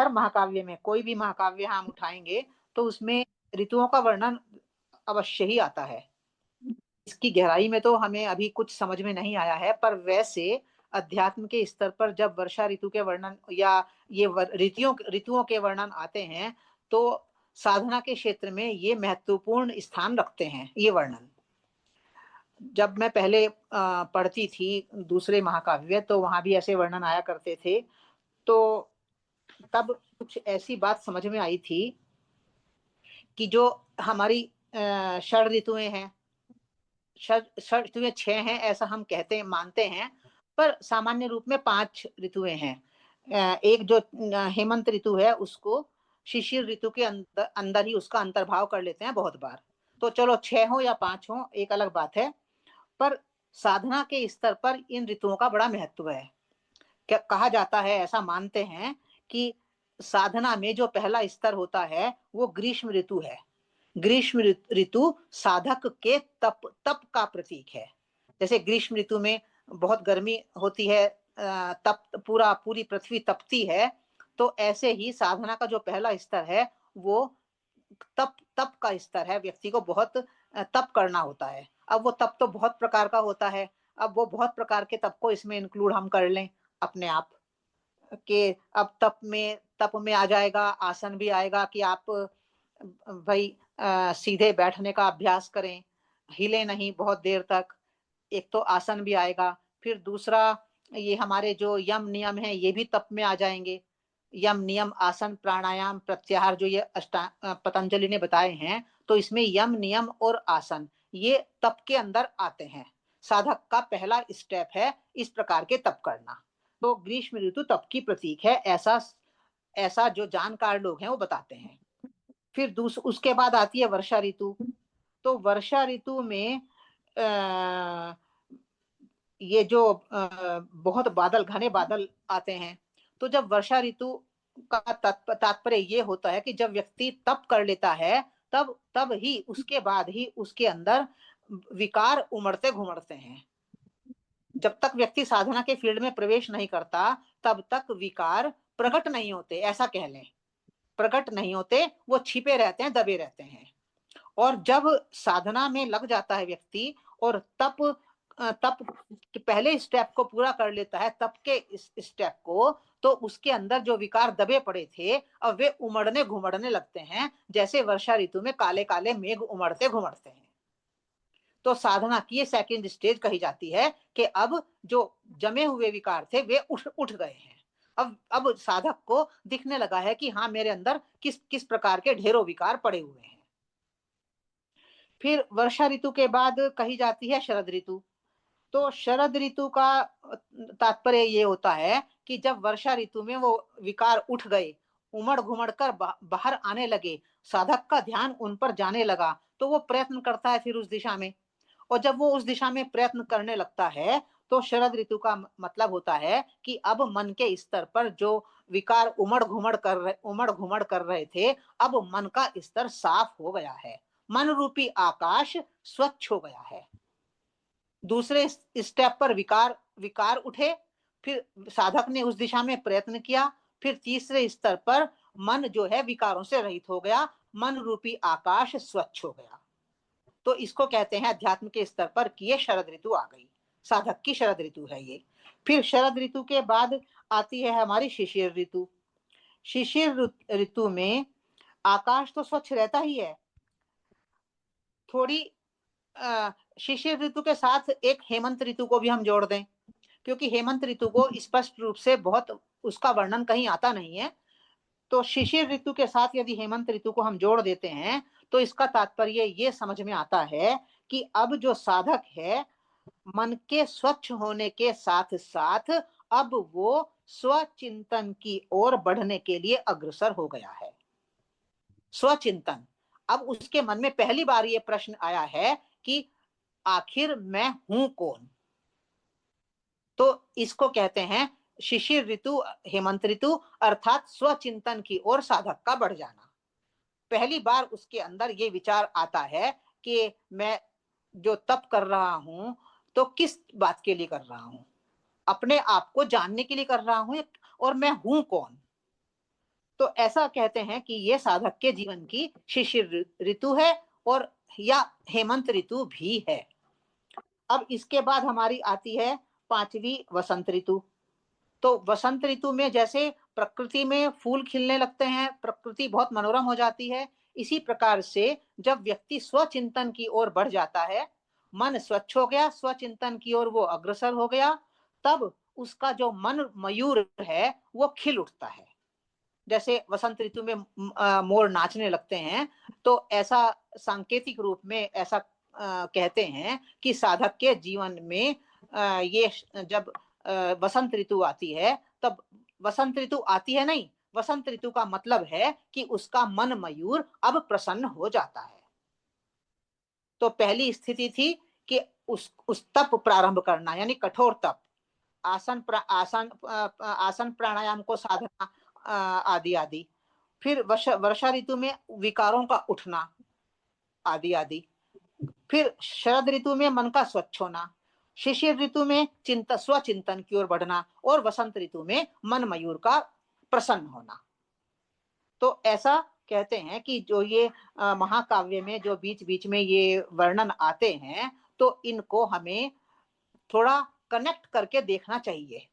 हर महाकाव्य में, कोई भी महाकाव्य हम उठाएंगे तो उसमें ऋतुओं का वर्णन अवश्य ही आता है। इसकी गहराई में तो हमें अभी कुछ समझ में नहीं आया है, पर वैसे अध्यात्म के स्तर पर जब वर्षा ऋतु के वर्णन या ये ऋतुओं ऋतुओं के वर्णन आते हैं तो साधना के क्षेत्र में ये महत्वपूर्ण स्थान रखते हैं ये वर्णन। जब मैं पहले पढ़ती थी दूसरे महाकाव्य तो वहां भी ऐसे वर्णन आया करते थे, तो तब कुछ ऐसी बात समझ में आई थी कि जो हमारी षड ऋतुएं हैं, षड ऋतुएं 6 हैं ऐसा हम कहते हैं, मानते हैं, पर सामान्य रूप में 5 ऋतुएं हैं। एक जो हेमंत ऋतु है उसको शिशिर ऋतु के अंदर ही उसका अंतर्भाव कर लेते हैं बहुत बार। तो चलो 6 हो या 5 हो एक अलग बात है, पर साधना के स्तर पर इन ऋतुओं का बड़ा महत्व है। क्या कहा जाता है, ऐसा मानते हैं कि साधना में जो पहला स्तर होता है वो ग्रीष्म ऋतु है। ग्रीष्म ऋतु साधक के तप तप का प्रतीक है। जैसे ग्रीष्म ऋतु में बहुत गर्मी होती है, तप पूरी पृथ्वी तपती है, तो ऐसे ही साधना का जो पहला स्तर है वो तप तप का स्तर है। व्यक्ति को बहुत तप करना होता है। अब वो तप तो बहुत प्रकार का होता है, अब वो बहुत प्रकार के तप को इसमें इंक्लूड हम कर लें अपने आप के। अब तप में आ जाएगा, आसन भी आएगा कि आप भाई सीधे बैठने का अभ्यास करें, हिले नहीं बहुत देर तक, एक तो आसन भी आएगा। फिर दूसरा ये हमारे जो यम नियम है ये भी तप में आ जाएंगे। यम नियम आसन प्राणायाम प्रत्याहार जो ये पतंजलि ने बताए हैं, तो इसमें यम नियम और आसन ये तप के अंदर आते हैं। साधक का पहला स्टेप है इस प्रकार के तप करना। तो ग्रीष्म ऋतु तप की प्रतीक है, ऐसा ऐसा जो जानकार लोग हैं वो बताते हैं। फिर उसके बाद आती है वर्षा ऋतु। तो वर्षा ऋतु में ये जो बहुत बादल, घने बादल आते हैं, तो जब वर्षा ऋतु का तात्पर्य ये होता है कि जब व्यक्ति तप कर लेता है तब तब ही उसके बाद ही उसके अंदर विकार उमड़ते घुमड़ते हैं। जब तक व्यक्ति साधना के फील्ड में प्रवेश नहीं करता तब तक विकार प्रकट नहीं होते, ऐसा कह लें। प्रकट नहीं होते, वो छिपे रहते हैं, दबे रहते हैं। और जब साधना में लग जाता है व्यक्ति और तप पहले स्टेप को पूरा कर लेता है, तप के इस स्टेप को, तो उसके अंदर जो विकार दबे पड़े थे अब वे उमड़ने घुमड़ने लगते हैं, जैसे वर्षा ऋतु में काले काले मेघ उमड़ते घुमड़ते हैं। तो साधना की ये सेकंड स्टेज कही जाती है कि अब जो जमे हुए विकार थे वे उठ गए हैं। अब साधक को दिखने लगा है कि हाँ मेरे अंदर किस किस प्रकार के ढेरों विकार पड़े हुए हैं। फिर वर्षा ऋतु के बाद कही जाती है शरद ऋतु। तो शरद ऋतु का तात्पर्य ये होता है कि जब वर्षा ऋतु में वो विकार उठ गए, उमड़ घुमड़ कर बाहर आने लगे, साधक का ध्यान उन पर जाने लगा, तो वो प्रयत्न करता है फिर उस दिशा में। और जब वो उस दिशा में प्रयत्न करने लगता है तो शरद ऋतु का मतलब होता है कि अब मन के स्तर पर जो विकार उमड़ घुमड़ कर रहे थे, अब मन का स्तर साफ हो गया है, मन रूपी आकाश स्वच्छ हो गया है। दूसरे स्टेप पर विकार उठे, फिर साधक ने उस दिशा में प्रयत्न किया, फिर तीसरे स्तर पर मन जो है विकारों से रहित हो गया, मन रूपी आकाश स्वच्छ हो गया। तो इसको कहते हैं अध्यात्म के स्तर पर कि ये शरद ऋतु आ गई, साधक की शरद ऋतु है ये। फिर शरद ऋतु के बाद आती है हमारी शिशिर ऋतु। शिशिर ऋतु में आकाश तो स्वच्छ रहता ही है, थोड़ी शिशिर ऋतु के साथ एक हेमंत ऋतु को भी हम जोड़ दें, क्योंकि हेमंत ऋतु को स्पष्ट रूप से बहुत उसका वर्णन कहीं आता नहीं है। तो शिशिर ऋतु के साथ यदि हेमंत ऋतु को हम जोड़ देते हैं तो इसका तात्पर्य ये समझ में आता है कि अब जो साधक है मन के स्वच्छ होने के साथ साथ अब वो स्वचिंतन की ओर बढ़ने के लिए अग्रसर हो गया है। स्वचिंतन, अब उसके मन में पहली बार ये प्रश्न आया है कि आखिर मैं हूं कौन। तो इसको कहते हैं शिशिर ऋतु, हेमंत ऋतु, अर्थात स्वचिंतन की ओर साधक का बढ़ जाना। पहली बार उसके अंदर ये विचार आता है कि मैं जो तप कर रहा हूं तो किस बात के लिए कर रहा हूं, अपने आप को जानने के लिए कर रहा हूं और मैं हूं कौन। तो ऐसा कहते हैं कि ये साधक के जीवन की शिशिर ऋतु है और या हेमंत ऋतु भी है। अब इसके बाद हमारी आती है 5वीं वसंत ऋतु। तो वसंत ऋतु में जैसे प्रकृति में फूल खिलने लगते हैं, प्रकृति बहुत मनोरम हो जाती है, इसी प्रकार से जब व्यक्ति स्वचिंतन की ओर बढ़ जाता है, मन स्वच्छ हो गया, स्वचिंतन की ओर वो अग्रसर हो गया, तब उसका जो मन मयूर है वो खिल उठता है। जैसे वसंत ऋतु में मोर नाचने लगते हैं, तो ऐसा सांकेतिक रूप में ऐसा कहते हैं कि साधक के जीवन में ये जब वसंत ऋतु आती है, तब वसंत ऋतु आती है नहीं, वसंत ऋतु का मतलब है कि उसका मन मयूर अब प्रसन्न हो जाता है। तो पहली स्थिति थी कि उस तप प्रारंभ करना, यानी कठोर तप, आसन प्राणायाम को साधना आदि आदि। फिर वर्षा ऋतु में विकारों का उठना आदि आदि। फिर शरद ऋतु में मन का स्वच्छ होना, शिशिर ऋतु में स्वचिंतन की ओर बढ़ना, और वसंत ऋतु में मन मयूर का प्रसन्न होना। तो ऐसा कहते हैं कि जो ये महाकाव्य में जो बीच बीच में ये वर्णन आते हैं, तो इनको हमें थोड़ा कनेक्ट करके देखना चाहिए।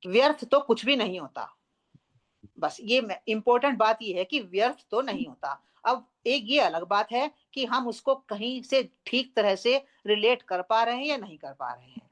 व्यर्थ तो कुछ भी नहीं होता। बस ये इंपॉर्टेंट बात ये है कि व्यर्थ तो नहीं होता। अब एक ये अलग बात है कि हम उसको कहीं से ठीक तरह से रिलेट कर पा रहे हैं या नहीं कर पा रहे हैं।